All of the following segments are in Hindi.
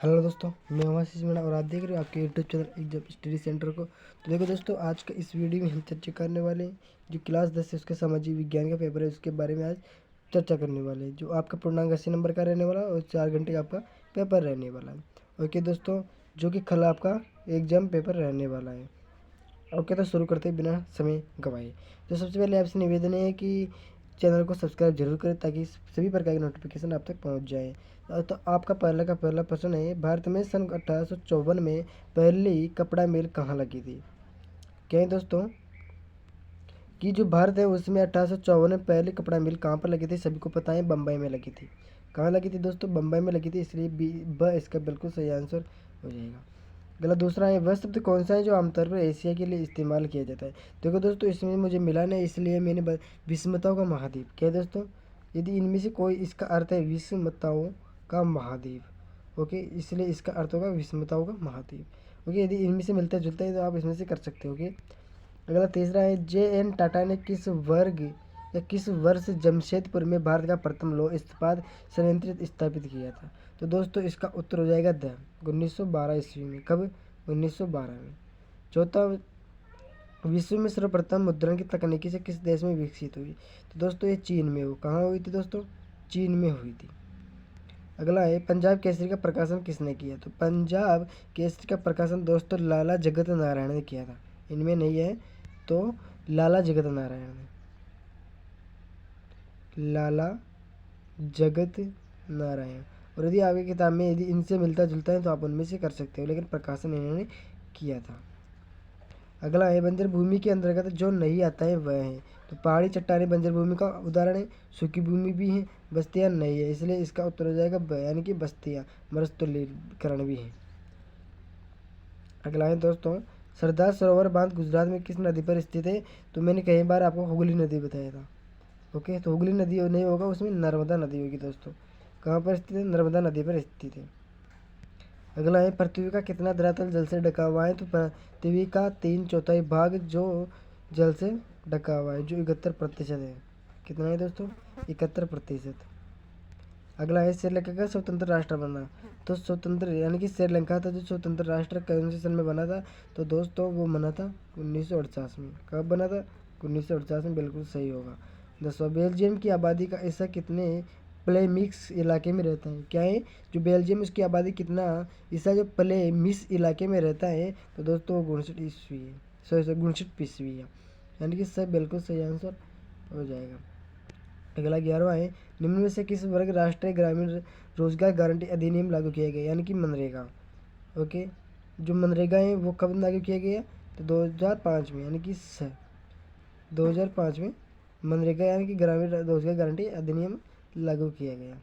हेलो दोस्तों, मैं हूं आशीष मीणा और आप देख रहे हो आपके YouTube channel exam study centre को। तो देखो दोस्तों, आज का इस वीडियो में हम चर्चा करने वाले हैं जो क्लास 10 है उसके सामाजिक विज्ञान का पेपर है, उसके बारे में आज चर्चा करने वाले हैं। जो आपका पूर्णांक 80 नंबर का रहने वाला है और 4 घंटे का आपका पेपर रहने वाला है। ओके दोस्तों, जो कि कल आपका एग्जाम पेपर रहने वाला है। ओके, तो शुरू करते हैं बिना समय गवाए। तो सबसे पहले आपसे निवेदन है कि चैनल को सब्सक्राइब जरूर करें ताकि सभी प्रकार की नोटिफिकेशन आप तक पहुंच जाए। तो आपका पहला प्रश्न है, भारत में सन 1854 में पहली कपड़ा मिल कहाँ लगी थी? क्या है दोस्तों कि जो भारत है उसमें 1854 में पहली कपड़ा मिल कहाँ पर लगी थी? सभी को पता है, बम्बई में लगी थी। कहाँ लगी थी दोस्तों? बम्बई में लगी थी, इसलिए इसका बिल्कुल सही आंसर हो जाएगा। गलत। दूसरा है, वह शब्द कौन सा है जो आमतौर पर एशिया के लिए इस्तेमाल किया जाता है? देखो दोस्तों, इसमें मुझे मिला नहीं, इसलिए मैंने विषमताओं का महाद्वीप। क्या है दोस्तों? यदि इनमें से कोई इसका अर्थ है विषमताओं का महाद्वीप, ओके, इसलिए इसका अर्थ होगा विषमताओं का महाद्वीप। ओके, यदि इनमें से मिलता जुलता है तो आप इसमें से कर सकते हो। ओके, अगला तीसरा है, JN टाटा ने किस वर्ष जमशेदपुर में भारत का प्रथम लौह इस्पात संयंत्र स्थापित किया था? तो दोस्तों, इसका उत्तर हो जाएगा 1912 ईस्वी में। कब? 1912 में। चौथा, विश्व में सर्वप्रथम मुद्रण की तकनीकी से किस देश में विकसित हुई? तो दोस्तों, ये चीन में हो। कहाँ हुई थी दोस्तों? चीन में हुई थी। अगला है, पंजाब केसरी का प्रकाशन किसने किया? तो पंजाब केसरी का प्रकाशन दोस्तों लाला जगत नारायण ने किया था। इनमें नहीं है तो लाला जगत नारायण ने, लाला जगत नारायण। और यदि आपकी किताब में यदि इनसे मिलता जुलता है तो आप उनमें से कर सकते हो, लेकिन प्रकाशन इन्होंने किया था। अगला है, बंजर भूमि के अंतर्गत जो नहीं आता है वह है? तो पहाड़ी चट्टानें बंजर भूमि का उदाहरण है, सूखी भूमि भी है, बस्तियां नहीं है, इसलिए इसका उत्तर हो जाएगा ब, यानी कि बस्तियां मरुस्थलीकरण भी है। अगला है दोस्तों, सरदार सरोवर बांध गुजरात में किस नदी पर स्थित है? तो मैंने कई बार आपको हुगली नदी बताया था। ओके, तो हुगली नदी नहीं होगा, उसमें नर्मदा नदी होगी दोस्तों। कहाँ पर स्थित है? नर्मदा नदी पर स्थित है। अगला है, पृथ्वी का कितना धरातल जल से ढका हुआ है? तो पृथ्वी का 3/4 भाग जो जल से ढका हुआ है, जो 71% है। कितना है दोस्तों? 71%। अगला है, श्रीलंका का स्वतंत्र राष्ट्र बना? तो स्वतंत्र यानी कि श्रीलंका था जो स्वतंत्र राष्ट्र कौन से सन में बना था? तो दोस्तों वो बना था 1948 में। कब बना था? 1948 में, बिल्कुल सही होगा। 10वां, बेल्जियम की आबादी का ऐसा कितने प्लेमिक्स इलाके में रहता है? क्या है? जो बेल्जियम उसकी आबादी कितना ऐसा जो प्लेमिक्स इलाके में रहता है? तो दोस्तों वो 59 ईस्वी है, सॉरी 59 ईस्वी है, यानी कि सब बिल्कुल सही आंसर हो जाएगा। अगला 11वां है, निम्न में से किस वर्ग राष्ट्रीय ग्रामीण रोजगार गारंटी अधिनियम लागू किया गया? यानी कि मनरेगा। ओके, जो मनरेगा है वो कब लागू किया गया? तो 2005 में, यानी कि 2005 में मनरेगा यानी कि ग्रामीण रोजगार गारंटी अधिनियम लागू किया गया।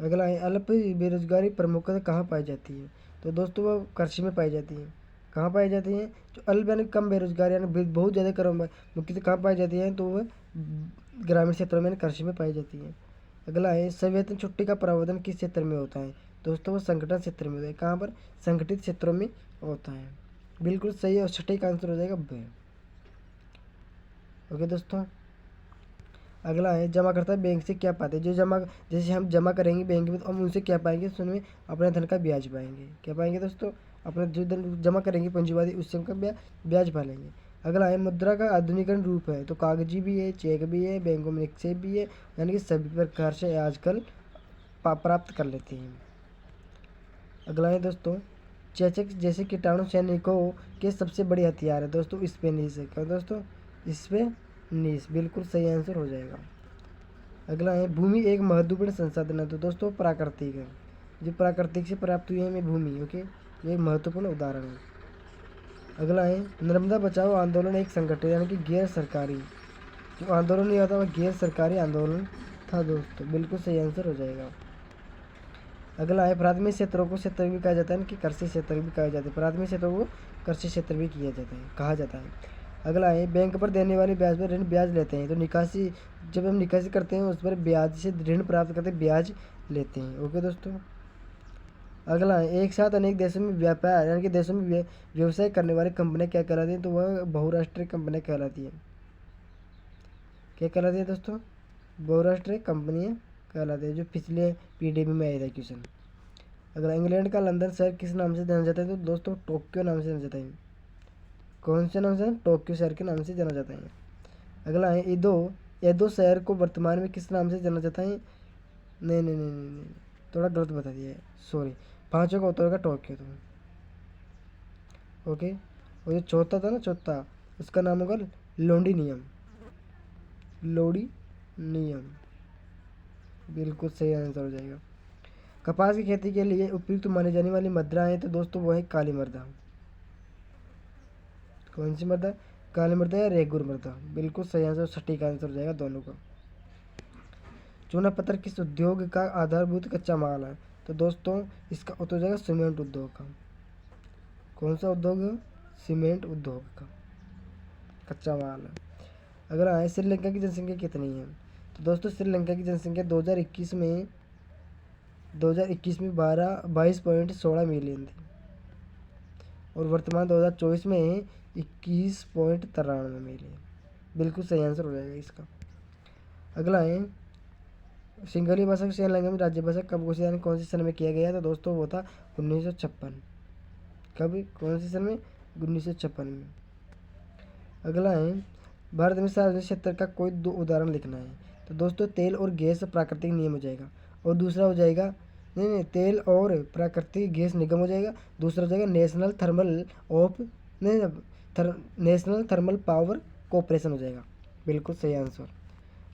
अगला है, अल्प बेरोजगारी प्रमुखतः कहाँ पाई जाती है? तो दोस्तों वो कृषि में पाई जाती है। कहाँ पाई जाती है? जो अल्प यानी कम बेरोजगारी यानी बहुत ज़्यादा कम मुख्यतः कहाँ पाई जाती है? तो वह ग्रामीण क्षेत्रों में कृषि में पाई जाती है। अगला है, सवेतन छुट्टी का प्रावधान किस क्षेत्र में होता है? दोस्तों वो संगठन क्षेत्र में होता है। कहाँ पर? संगठित क्षेत्रों में होता है। बिल्कुल सही है और सटीक आंसर हो जाएगा ब। ओके दोस्तों, अगला है, जमाकर्ता बैंक से क्या पाते हैं? जो जमा जैसे हम जमा करेंगे बैंक में तो हम उनसे क्या पाएंगे? उसमें अपने धन का ब्याज पाएंगे। क्या पाएंगे दोस्तों? अपने जो धन जमा करेंगे पूंजीवादी उससे उनका ब्याज पालेंगे। अगला है, मुद्रा का आधुनिकरण रूप है? तो कागजी भी है, चेक भी है, बैंकों में निक्षेप भी है, यानी कि सभी प्रकार से आजकल प्राप्त कर लेते हैं। अगला है दोस्तों, चेचक जैसे कीटाणु सैनिकों के सबसे बड़ी हथियार है? दोस्तों स्पेनिश है। क्या दोस्तों? स्पेनिश, बिल्कुल सही आंसर हो जाएगा। अगला है, भूमि एक महत्वपूर्ण संसाधन है? तो दोस्तों प्राकृतिक है, जो प्राकृतिक से प्राप्त हुई है हमें भूमि। ओके, ये एक महत्वपूर्ण उदाहरण है। अगला है, नर्मदा बचाओ आंदोलन एक संगठन यानी कि गैर सरकारी, जो आंदोलन नहीं होता वह गैर सरकारी आंदोलन था दोस्तों। बिल्कुल सही आंसर हो जाएगा। अगला है, प्राथमिक क्षेत्रों को क्षेत्र भी कहा जाता है कि कृषि क्षेत्र भी कहा जाता है। प्राथमिक क्षेत्रों को कृषि क्षेत्र भी किया जाता है, कहा जाता है। अगला है, बैंक पर देने वाले ब्याज पर ऋण ब्याज लेते हैं? तो निकासी, जब हम निकासी करते हैं उस पर ब्याज से ऋण प्राप्त करते ब्याज लेते हैं। ओके दोस्तों, अगला है, एक साथ अनेक देशों में व्यापार यानी कि देशों में व्यवसाय करने वाली कंपनियां क्या कहलाती हैं? तो वह बहुराष्ट्रीय कंपनियां कहलाती है। क्या कहलाती है दोस्तों? बहुराष्ट्रीय कंपनियां कहलाती है, जो पिछले PDB में आया था क्वेश्चन। अगला, इंग्लैंड का लंदन शहर किस नाम से जाना जाता है? तो दोस्तों टोक्यो नाम से जाना जाता है। कौन से नाम से? टोक्यो शहर के नाम से जाना जाता है। अगला है एदो। एदो शहर को वर्तमान में किस नाम से जाना जाता है? नहीं नहीं नहीं नहीं नहीं, थोड़ा गलत बता दिया है, सॉरी। पाँचों का उत्तर होगा टोक्यो। तो ओके, और जो चौथा था ना, चौथा, उसका नाम होगा लोंडिनियम। लोडिनियम बिल्कुल सही आंसर हो जाएगा। कपास की खेती के लिए उपयुक्त मानी जाने वाली मुद्रा है, तो दोस्तों वो है काली मृदा। कौन सी मृदा? काली मृदा या रेगुर मृदा, बिल्कुल सही आंसर, सटीक आंसर हो जाएगा दोनों का। चूना पत्थर किस उद्योग का आधारभूत कच्चा माल है? तो दोस्तों इसका उत्तर हो जाएगा सीमेंट उद्योग का। कौन सा उद्योग है? सीमेंट उद्योग का कच्चा माल है। अगला है श्रीलंका की जनसंख्या कितनी है? तो दोस्तों श्रीलंका की जनसंख्या 2021 में 22.16 मिलियन थी, और वर्तमान 2024 में 21.93 मिलियन। बिल्कुल सही आंसर हो जाएगा इसका। अगला है सिंघली भाषा को श्रीलंका में राज्य भाषा कब घोषित, यानी कौन से सन में किया गया? तो दोस्तों वो था 1956। कब? कौन से सन में? 1956 में। अगला है भारत में सार्वजनिक क्षेत्र का कोई दो उदाहरण लिखना है। तो दोस्तों तेल और गैस प्राकृतिक नियम हो जाएगा, और दूसरा हो जाएगा, नहीं नहीं, तेल और प्राकृतिक गैस निगम हो जाएगा। दूसरा हो जाएगा नेशनल थर्मल ऑफ, नहीं, नेशनल थर्मल पावर कॉरपोरेशन हो जाएगा। बिल्कुल सही आंसर।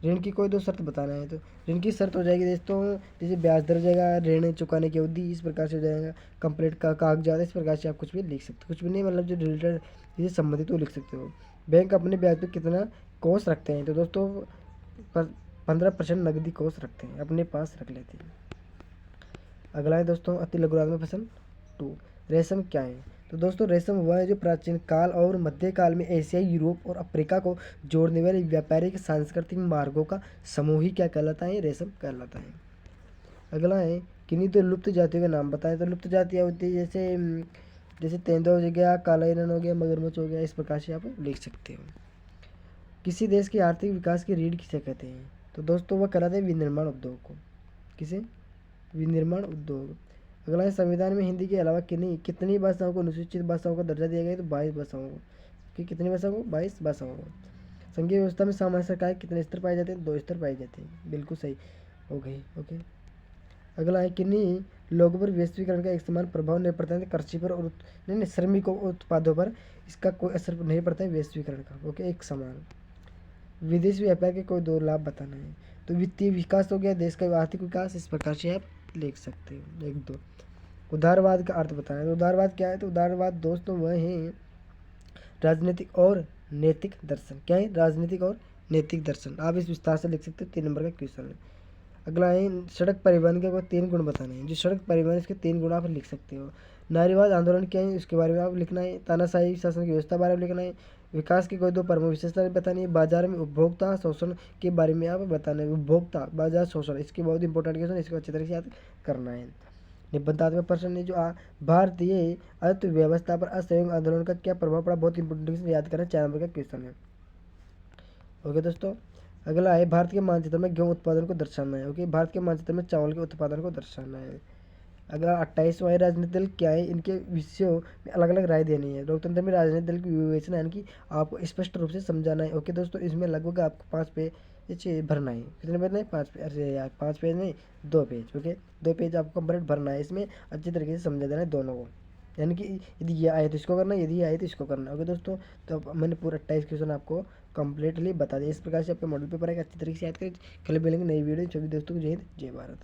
ऋण की कोई दो शर्त बताना है, तो ऋण की शर्त हो जाएगी दोस्तों, जैसे ब्याज दर हो जाएगा, ऋण चुकाने की अवधि, इस प्रकार से हो जाएगा। कंप्लीट का कागजात, इस प्रकार से आप कुछ भी लिख सकते हो, कुछ भी नहीं, मतलब जो रिलेटेड इससे संबंधित वो लिख सकते हो। बैंक अपने ब्याज पर कितना कोष रखते हैं? तो दोस्तों 15% नकदी कोष रखते हैं, अपने पास रख लेते हैं। अगला है दोस्तों अति लघुरात्मक प्रश्न 2, रेशम क्या है? तो दोस्तों रेशम वह है जो प्राचीन काल और मध्यकाल में एशिया, यूरोप और अफ्रीका को जोड़ने वाले व्यापारिक सांस्कृतिक मार्गों का समूह ही क्या कहलाता है? रेशम कहलाता है। अगला है किन्हीं तो लुप्त जातियों के नाम बताएं। तो लुप्त जातियाँ होती है जैसे तेंदुआ हो गया, काला हिरण हो गया, मगरमच्छ हो गया, इस प्रकार से आप लिख सकते हो। किसी देश के आर्थिक विकास की रीढ़ किसे कहते हैं? तो दोस्तों वह कहलाते हैं विनिर्माण उद्योग को। किसे? विनिर्माण उद्योग। अगला है संविधान में हिंदी के अलावा कितनी भाषाओं को अनुसूचित भाषाओं का दर्जा दिया गया? तो 22 भाषाओं को। कि कितनी भाषाओं को? 22 भाषाओं को। संघीय व्यवस्था में सामान्य सरकार कितने स्तर पाए जाते हैं? 2 स्तर पाए जाते हैं, बिल्कुल सही हो गई। ओके, अगला है किन्हीं लोगों पर वैश्वीकरण का एक समान प्रभाव नहीं पड़ता है? कृषि पर और नहीं, श्रमिकों उत्पादों पर इसका कोई असर नहीं पड़ता है वैश्वीकरण का। ओके, एक समान। विदेश व्यापार के कोई दो लाभ बताना है। तो वित्तीय विकास हो गया, देश का आर्थिक विकास, इस प्रकार से आप लिख सकते हो। 1 2। उदारवाद का अर्थ बताना है। तो उदारवाद क्या है? तो उदारवाद दोस्तों वह है राजनीतिक और नैतिक दर्शन। क्या है? राजनीतिक और नैतिक दर्शन। आप इस विस्तार से लिख सकते हो, 3 नंबर का क्वेश्चन है। अगला है सड़क परिवहन के कोई 3 गुण बताने हैं। जो सड़क परिवहन इसके 3 गुण आप लिख सकते हो। नारीवाद आंदोलन क्या है उसके बारे में आप लिखना है। तानाशाही शासन की व्यवस्था बारे में लिखना है। विकास की कोई 2 प्रमुख विशेषताएं बतानी है। बाजार में उपभोक्ता शोषण के बारे में आप बताना है। उपभोक्ता बाजार शोषण, इसकी बहुत इंपॉर्टेंट क्वेश्चन, इसको अच्छी तरह से याद करना है। निबंधात्मक प्रश्न है जो भारतीय अर्थव्यवस्था पर असहयोग आंदोलन का क्या प्रभाव पड़ा, बहुत इंपॉर्टेंट क्वेश्चन याद करना, 4 नंबर का क्वेश्चन है। ओके दोस्तों, अगला है भारत के मानचित्र में गेहूं उत्पादन को दर्शाना है। ओके, भारत के मानचित्र में चावल के उत्पादन को दर्शाना है। अगला 28वां है राजनीतिक दल क्या है, इनके विषयों में अलग अलग राय देनी है। लोकतंत्र में राजनीतिक दल की विवेचना यानी कि आपको स्पष्ट रूप से समझाना है। ओके दोस्तों, इसमें लगभग आपको 5 पेज भरना है। कितने भरना है? 5 पेज। अरे यार 5 पेज नहीं, 2 पेज। ओके, 2 पेज आपको कंप्लीट भरना है। इसमें अच्छी तरीके से समझा देना है दोनों को, यानी कि यदि ये आए तो इसको करना, यदि ये आए तो इसको करना। ओके दोस्तों, तो अब मैंने पूरा 28 क्वेश्चन आपको कंप्लीटली बता दिया। इस प्रकार से आपके मॉडल पेपर आएगा, अच्छी तरीके से याद करें। कल मिलेंगे नई वीडियो। सभी दोस्तों को जय हिंद, जय भारत।